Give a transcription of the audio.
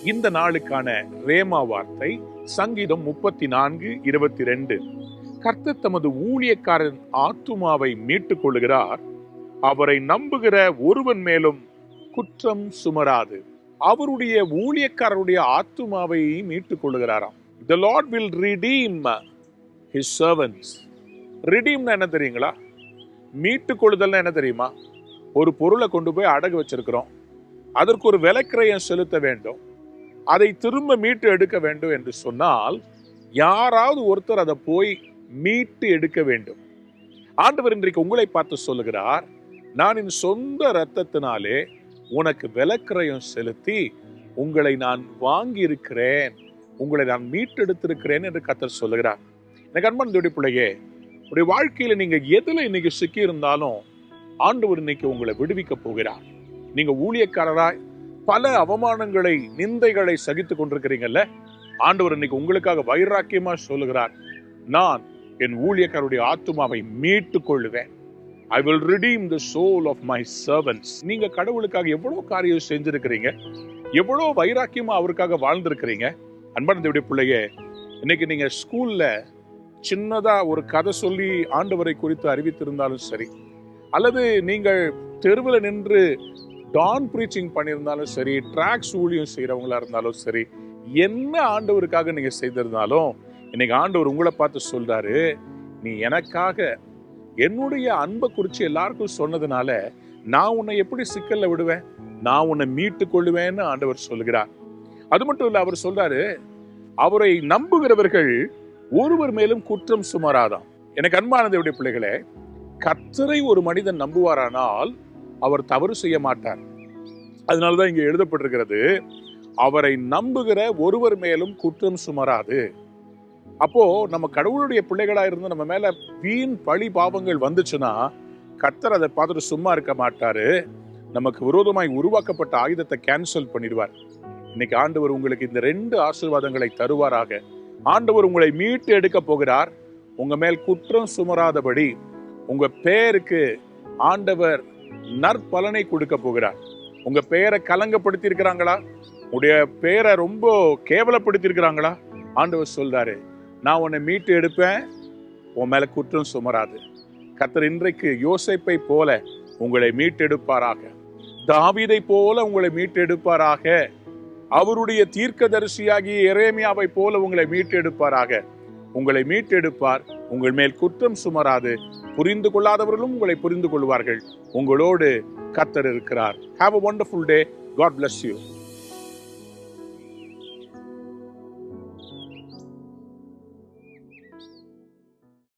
இந்த நாளுக்கான ரேமா வார்த்தை சங்கீதம் 34:22. கர்த்தர் தமது ஊழியக்காரன் ஆத்துமாவை மீட்டுக் கொள்ளுகிறார், அவரை நம்புகிற ஒருவன் மேலும் குற்றம் சுமராது. அவருடைய ஊழியக்காரருடைய ஆத்துமாவை மீட்டுக் கொள்ளுகிறாராம். The Lord will redeem his servants. Redeemனா என்ன தெரியுங்களா? மீட்டுக் கொள்ளுதல்னா என்ன தெரியுமா? ஒரு பொருளை கொண்டு போய் அடகு வச்சிருக்கிறோம், அதற்கு ஒரு விலைக்கிரயம் செலுத்த வேண்டும், அதை திரும்ப மீட்டு எடுக்க வேண்டும் என்று சொன்னால் யாராவது ஒருத்தர் அதை போய் மீட்டு எடுக்க வேண்டும். ஆண்டவர் இன்றைக்கு உங்களை பார்த்து சொல்லுகிறார், நான் என் சொந்த இரத்தத்தினாலே உனக்கு விலைக்கிரயம் செலுத்தி உங்களை நான் வாங்கி இருக்கிறேன், உங்களை நான் மீட்டெடுத்திருக்கிறேன் என்று கர்த்தர் சொல்லுகிறார். எனக்கு அன்பான தேவனுடைய பிள்ளையே, உடைய வாழ்க்கையில நீங்க எதுல இன்னைக்கு சிக்கி இருந்தாலும் ஆண்டவர் இன்னைக்கு உங்களை விடுவிக்க போகிறார். நீங்க ஊழியக்காரராய் பல அவமானங்களை, நிந்தைகளை சகித்துக் கொண்டிருக்கிறீங்கல்ல, ஆண்டவர் இன்னைக்கு உங்களுக்காக வைராக்கியமா சொல்லுகிறார், நான் என் ஊழியக்காரருடைய ஆத்துமாவை மீட்டுக் கொள்ளுவேன். I will redeem the soul of my servants. நீங்க கடவுளுக்காக எவ்வளவு காரியம் செஞ்சிருக்கிறீங்க, எவ்வளவு வைராக்கியமா அவருக்காக வாழ்ந்திருக்கிறீங்க. அன்பான தேவனுடைய பிள்ளையே, இன்னைக்கு நீங்க ஸ்கூல்ல சின்னதா ஒரு கதை சொல்லி ஆண்டவரை குறித்து அறிவித்திருந்தாலும் சரி, அல்லது நீங்கள் தெருவில் நின்று டான் பிரீச்சிங் பண்ணியிருந்தாலும் சரி, டிராக்ஸ் ஊழியம் செய்யறவங்களா இருந்தாலும் சரி, என்ன ஆண்டவருக்காக நீங்க செய்திருந்தாலும் இன்னைக்கு ஆண்டவர் உங்களை பார்த்து சொல்றாரு, நீ எனக்காக என்னுடைய அன்பை குறித்து எல்லாருக்கும் சொன்னதுனால நான் உன்னை எப்படி சிக்கல்ல விடுவேன், நான் உன்னை மீட்டுக் கொள்ளுவேன்னு ஆண்டவர் சொல்லுகிறார். அது மட்டும் இல்ல, அவர் சொல்றாரு, அவரை நம்புகிறவர்கள் ஒருவர் மேலும் குற்றம் சுமராதாம். எனக்கு அன்பான தேவனுடைய பிள்ளைகளே, கர்த்தரை ஒரு மனிதன் நம்புவாரானால் அவர் தவறு செய்ய மாட்டார். அதனாலதான் இங்க எழுதப்பட்டிருக்கிறது, அவரை நம்புகிற ஒருவர் மேலும் குற்றம் சுமராது. அப்போ நம்ம கடவுளுடைய பிள்ளைகளா இருந்து நம்ம மேல வீண் பழி பாவங்கள் வந்துச்சுன்னா கர்த்தர் அதை பார்த்துட்டு சும்மா இருக்க மாட்டாரு, நமக்கு விரோதமாய் உருவாக்கப்பட்ட ஆயுதத்தை கேன்சல் பண்ணிடுவார். இன்னைக்கு ஆண்டவர் உங்களுக்கு இந்த 2 ஆசீர்வாதங்களை தருவாராக. ஆண்டவர் உங்களை மீட்டு எடுக்க போகிறார். உங்க மேல் குற்றம் சுமராதபடி உங்க பெயருக்கு ஆண்டவர் நற்பலனை கொடுக்க போகிறார். உங்க பெயரை கலங்கப்படுத்தி இருக்கிறாங்களா, உடைய பெயரை ரொம்ப கேவலப்படுத்தி இருக்கிறாங்களா, ஆண்டவர் சொல்றாரு, நான் உன்னை மீட்டு எடுப்பேன், உன் மேல குற்றம் சுமராது. கர்த்தர் இன்றைக்கு யோசேப்பை போல உங்களை மீட்டெடுப்பாராக, தாவீதை போல உங்களை மீட்டெடுப்பாராக, அவருடைய தீர்க்கதரிசியாகிய எரேமியாவை போல உங்களை மீட்டெடுப்பாராக. உங்களை மீட்டெடுப்பார், உங்கள் மேல் குற்றம் சுமராது. புரிந்து கொள்ளாதவர்களும் உங்களை புரிந்து கொள்வார்கள். உங்களோடு கர்த்தர் இருக்கிறார். Have a wonderful day. God bless you.